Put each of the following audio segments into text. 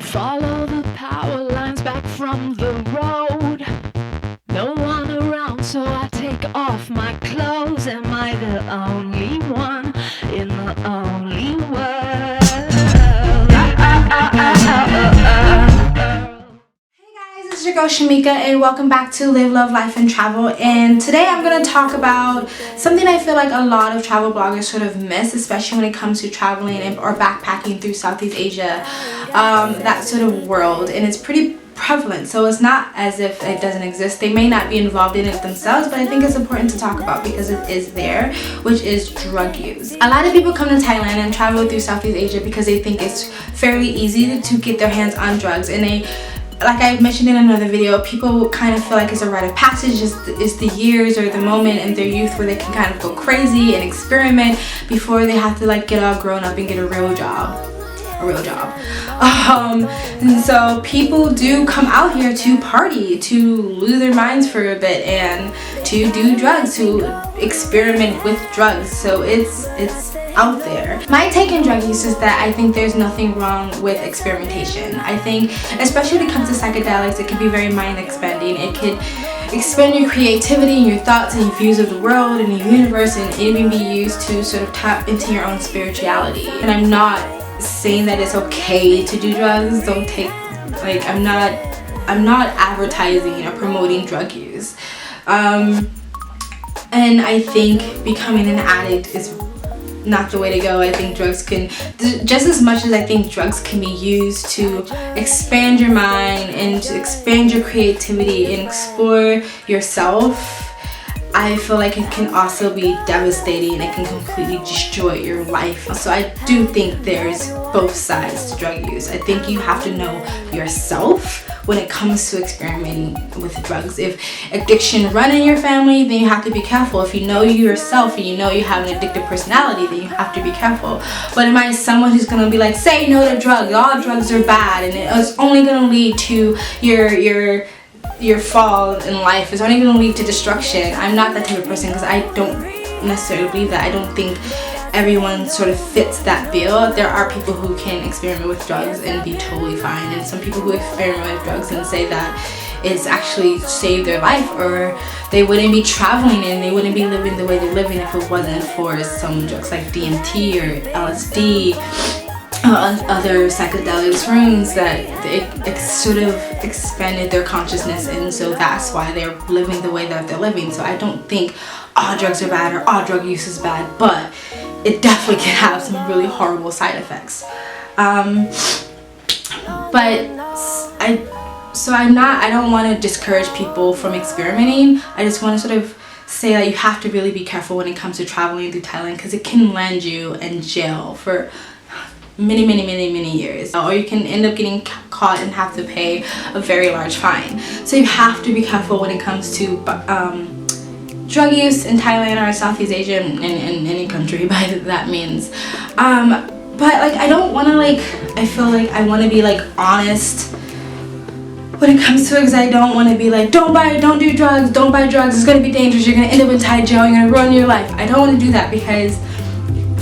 Follow the power lines back from the road. No one around, so I take off my clothes. Am I the only one in the only world? This is your girl Shamika, and welcome back to Live, Love, Life, and Travel. And today I'm going to talk about something I feel like a lot of travel bloggers sort of miss, especially when it comes to traveling or backpacking through Southeast Asia, that sort of world. And it's pretty prevalent, so it's not as if it doesn't exist. They may not be involved in it themselves, but I think it's important to talk about because it is there, which is drug use. A lot of people come to Thailand and travel through Southeast Asia because they think it's fairly easy to get their hands on drugs, and like I mentioned in another video, people kind of feel like it's a rite of passage. It's the years or the moment in their youth where they can kind of go crazy and experiment before they have to like get all grown up and get a real job. And so people do come out here to party, to lose their minds for a bit, and to do drugs, to experiment with drugs. So it's out there. My take on drug use is that I think there's nothing wrong with experimentation. I think, especially when it comes to psychedelics, it can be very mind expanding. It could expand your creativity and your thoughts and your views of the world and the universe, and it can be used to sort of tap into your own spirituality. And I'm not saying that it's okay to do drugs. Don't take, like, I'm not advertising or promoting drug use. And I think becoming an addict is not the way to go. I think drugs can, just as much as I think drugs can be used to expand your mind and to expand your creativity and explore yourself, I feel like it can also be devastating. It can completely destroy your life. So I do think there's both sides to drug use. I think you have to know yourself when it comes to experimenting with drugs. If addiction run in your family, then you have to be careful. If you know yourself and you know you have an addictive personality, then you have to be careful. But am I someone who's gonna be like, say no to drugs, all drugs are bad, and it's only gonna lead to your fall in life, it's only gonna lead to destruction? I'm not that type of person because I don't necessarily believe that. I don't think everyone sort of fits that bill. There are people who can experiment with drugs and be totally fine, and some people who experiment with drugs and say that it's actually saved their life, or they wouldn't be traveling and they wouldn't be living the way they're living if it wasn't for some drugs like DMT or LSD, other psychedelic rooms that it sort of expanded their consciousness, and so that's why they're living the way that they're living. So I don't think all drugs are bad or all drug use is bad, but it definitely can have some really horrible side effects. I don't want to discourage people from experimenting. I just want to sort of say that you have to really be careful when it comes to traveling through Thailand, because it can land you in jail for many years, or you can end up getting caught and have to pay a very large fine. So you have to be careful when it comes to drug use in Thailand or Southeast Asia, in any country by that means. But like, I don't want to, like, I feel like I want to be like honest when it comes to it, because I don't want to be like, don't do drugs, don't buy drugs, it's going to be dangerous, you're going to end up in Thai jail, you're going to ruin your life. I don't want to do that, because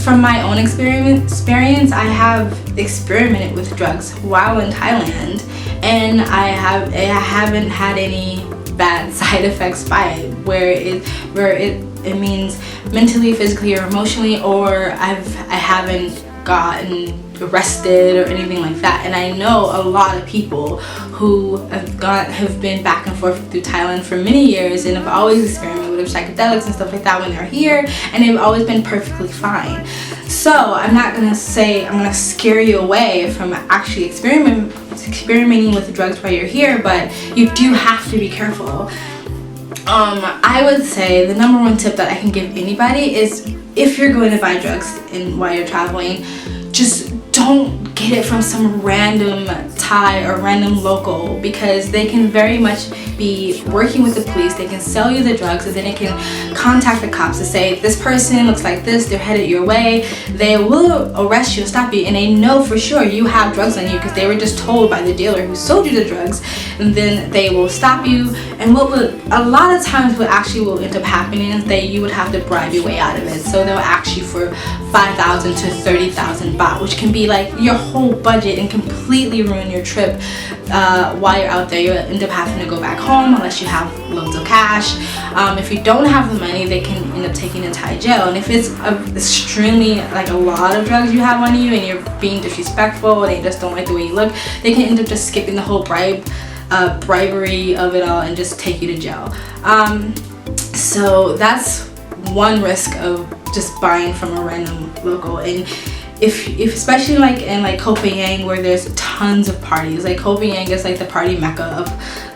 from my own experience, I have experimented with drugs while in Thailand, and I haven't had any bad side effects by it, where it means mentally, physically, or emotionally, or I haven't gotten arrested or anything like that. And I know a lot of people who have been back and forth through Thailand for many years and have always experimented with psychedelics and stuff like that when they're here, and they've always been perfectly fine. So I'm not gonna say I'm gonna scare you away from actually experimenting with drugs while you're here, but you do have to be careful. I would say the number one tip that I can give anybody is, if you're going to buy drugs while you're traveling, just don't get it from some random Thai or random local, because they can very much be working with the police. They can sell you the drugs, and then they can contact the cops to say, this person looks like this, they're headed your way. They will arrest you and stop you, and they know for sure you have drugs on you because they were just told by the dealer who sold you the drugs, and then they will stop you. And a lot of times what actually will end up happening is that you would have to bribe your way out of it. So they'll ask you for 5,000 to 30,000 baht, which can be like your whole budget and completely ruin your trip. While you're out there, you end up having to go back home unless you have loads of cash. If you don't have the money, they can end up taking you to Thai jail. And if it's extremely, like, a lot of drugs you have on you and you're being disrespectful and they just don't like the way you look, they can end up just skipping the whole bribery of it all and just take you to jail. So that's one risk of just buying from a random local. And if especially like in like Koh Phangan, where there's tons of parties, like Koh Phangan is like the party mecca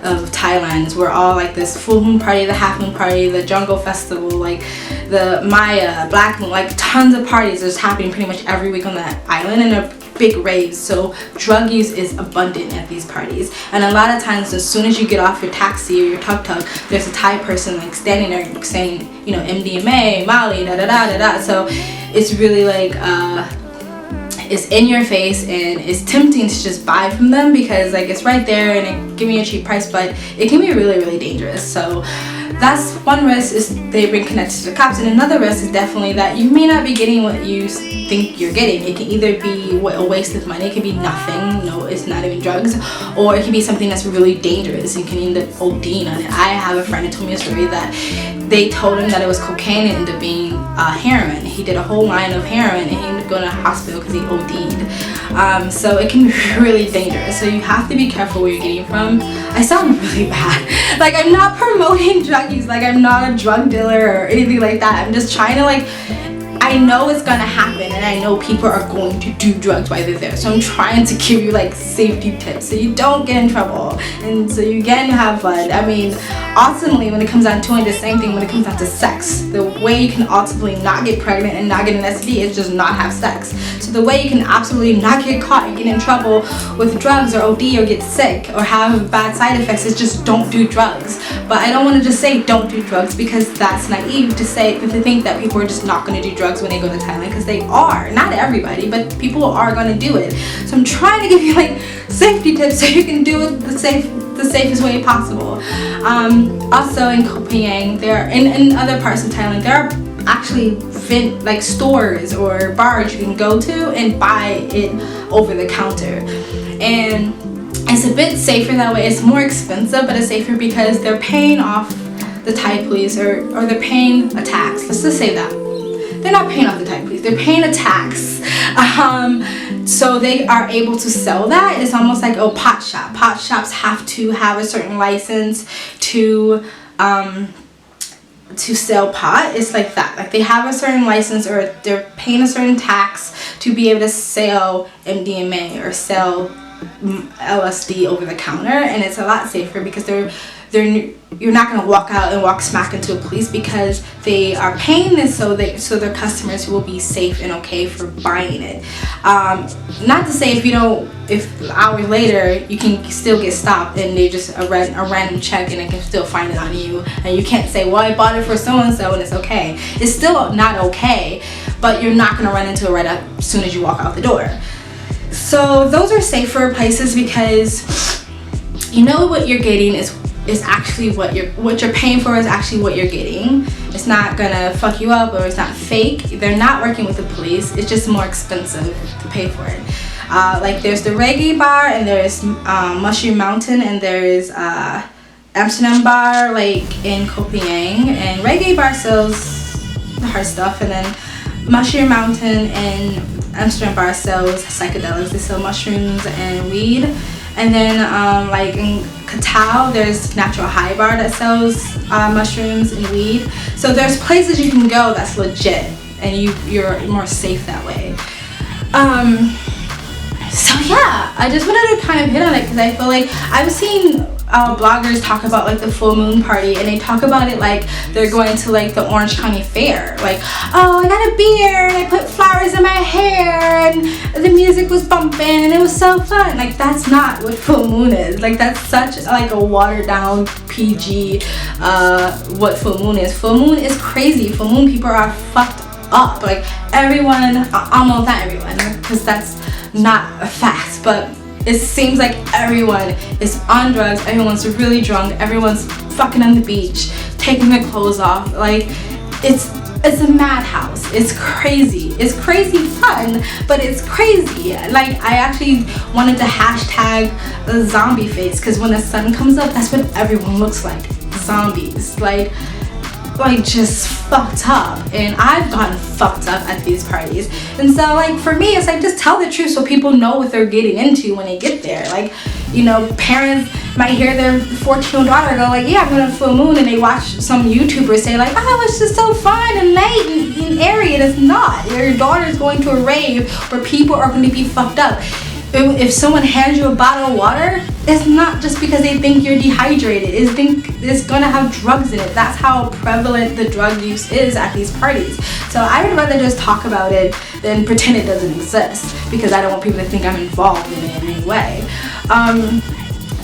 of Thailand. We're all like this full moon party, the half moon party, the jungle festival, like the Maya, Black Moon, like tons of parties is happening pretty much every week on that island, and they're big raves. So drug use is abundant at these parties, and a lot of times as soon as you get off your taxi or your tuk-tuk, there's a Thai person like standing there saying, you know, MDMA, Molly, da da da da da. So it's really like it's in your face, and it's tempting to just buy from them because like it's right there and it give me a cheap price, but it can be really, really dangerous. So that's one risk, is they've been connected to the cops. And another risk is definitely that you may not be getting what you think you're getting. It can either be a waste of money, it can be nothing, no, it's not even drugs, or it can be something that's really dangerous. You can end up ODing on it. I have a friend who told me a story that they told him that it was cocaine and ended up being heroin. He did a whole line of heroin and he ended up going to the hospital because he OD'd. So it can be really dangerous. So you have to be careful where you're getting from. I sound really bad. Like, I'm not promoting drug use. Like, I'm not a drug dealer or anything like that. I'm just trying to, like, I know it's gonna happen, and I know people are going to do drugs while they're there. So I'm trying to give you like safety tips so you don't get in trouble and so you get to have fun. I mean, ultimately, when it comes down to it, the same thing when it comes down to sex. The way you can ultimately not get pregnant and not get an STD is just not have sex. So the way you can absolutely not get caught and get in trouble with drugs or OD or get sick or have bad side effects is just don't do drugs. But I don't want to just say don't do drugs, because that's naive to say, to think that people are just not going to do drugs when they go to Thailand, because they are. Not everybody, but people are going to do it. So I'm trying to give you like safety tips so you can do it the safest way possible. Also in Koh Phangan, there in other parts of Thailand, there are actually like stores or bars you can go to and buy it over the counter, and it's a bit safer that way. It's more expensive, but it's safer because they're paying off the Thai police, or they're paying a tax. Let's just say that. They're not paying off the Thai police, they're paying a tax. So they are able to sell that. It's almost like a pot shop. Pot shops have to have a certain license to sell pot. It's like that. Like they have a certain license, or they're paying a certain tax to be able to sell MDMA or sell LSD over the counter, and it's a lot safer because you're not going to walk out and walk smack into a police, because they are paying this so their customers will be safe and okay for buying it. Not to say if hours later you can still get stopped and they just a random check and they can still find it on you, and you can't say, well, I bought it for so and so and it's okay. It's still not okay, but you're not going to run into it right as soon as you walk out the door. So those are safer places, because you know what you're getting is actually what you're paying for is actually what you're getting. It's not gonna fuck you up, or it's not fake. They're not working with the police. It's just more expensive to pay for it. Like there's the reggae bar, and there's Mushroom Mountain, and there's Amsterdam bar, like in Koh Phangan, and reggae bar sells the hard stuff, and then Mushroom Mountain and Amsterdam bar sells psychedelics. They sell mushrooms and weed. And then like in Katao, there's Natural High Bar that sells mushrooms and weed. So there's places you can go that's legit, and you're more safe that way. So yeah, I just wanted to kind of hit on it because I feel like I've seen bloggers talk about like the full moon party, and they talk about it like they're going to like the Orange County Fair. Like, oh, I got a beer and I put flowers in my hair and the music was bumping and it was so fun. Like, that's not what full moon is. Like, that's such like a watered down PG what full moon is. Full moon is crazy. Full moon people are fucked up. Like everyone, almost not everyone, because that's not a fact, but it seems like everyone is on drugs, everyone's really drunk, everyone's fucking on the beach, taking their clothes off. Like, it's a madhouse. It's crazy. It's crazy fun. fun, but it's crazy. Like, I actually wanted to hashtag the zombie face, because when the sun comes up, that's what everyone looks like. Zombies. Like just fucked up. And I've gotten fucked up at these parties. And so, like, for me, it's like, just tell the truth so people know what they're getting into when they get there. Like, you know, parents might hear their 14-year-old daughter go like, yeah, I'm going to full moon, and they watch some YouTuber say like, oh, it's just so fun and late and airy. And it's not. Your daughter's going to a rave where people are going to be fucked up. If someone hands you a bottle of water, it's not just because they think you're dehydrated. It's gonna have drugs in it. That's how prevalent the drug use is at these parties. So I would rather just talk about it than pretend it doesn't exist, because I don't want people to think I'm involved in it in any way.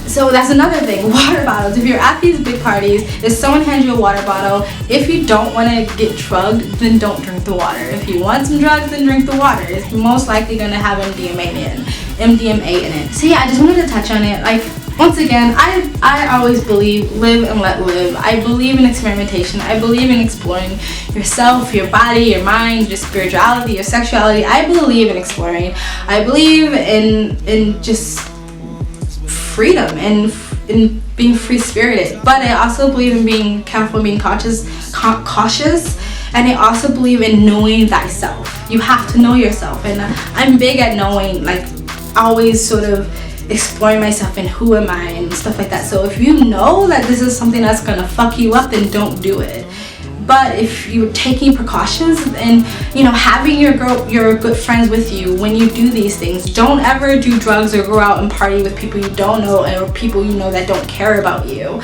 So that's another thing, water bottles. If you're at these big parties, if someone hands you a water bottle, if you don't want to get drugged, then don't drink the water. If you want some drugs, then drink the water. It's most likely going to have MDMA in it. So yeah, I just wanted to touch on it. Like, once again, I always believe live and let live. I believe in experimentation. I believe in exploring yourself, your body, your mind, your spirituality, your sexuality. I believe in exploring. I believe in just freedom and in being free-spirited, but I also believe in being careful, being cautious, and I also believe in knowing thyself. You have to know yourself, and I'm big at knowing, like, always sort of exploring myself and who am I and stuff like that. So if you know that this is something that's gonna fuck you up, then don't do it. But if you're taking precautions and, you know, having your good friends with you when you do these things, don't ever do drugs or go out and party with people you don't know or people you know that don't care about you.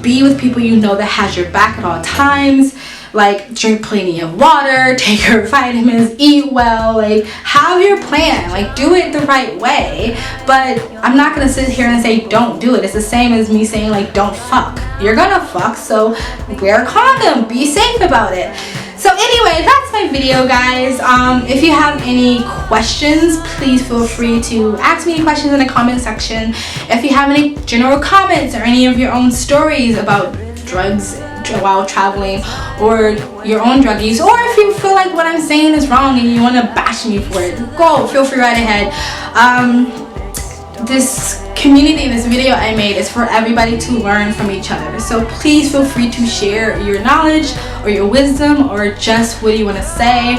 Be with people you know that has your back at all times. Like, drink plenty of water, take your vitamins, eat well, like, have your plan, like, do it the right way. But I'm not gonna sit here and say don't do it. It's the same as me saying, like, don't fuck. You're gonna fuck, so wear a condom, be safe about it. So anyway, that's my video, guys. If you have any questions, please feel free to ask me any questions in the comment section. If you have any general comments or any of your own stories about drugs while traveling, or your own drug use, or if you feel like what I'm saying is wrong and you want to bash me for it, go, feel free right ahead. This community, this video I made is for everybody to learn from each other, so please feel free to share your knowledge or your wisdom or just what you want to say.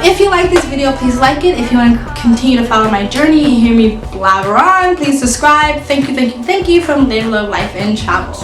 If you like this video, please like it. If you want to continue to follow my journey and hear me blabber on, please subscribe. Thank you from Live, Love, Life, and Travel.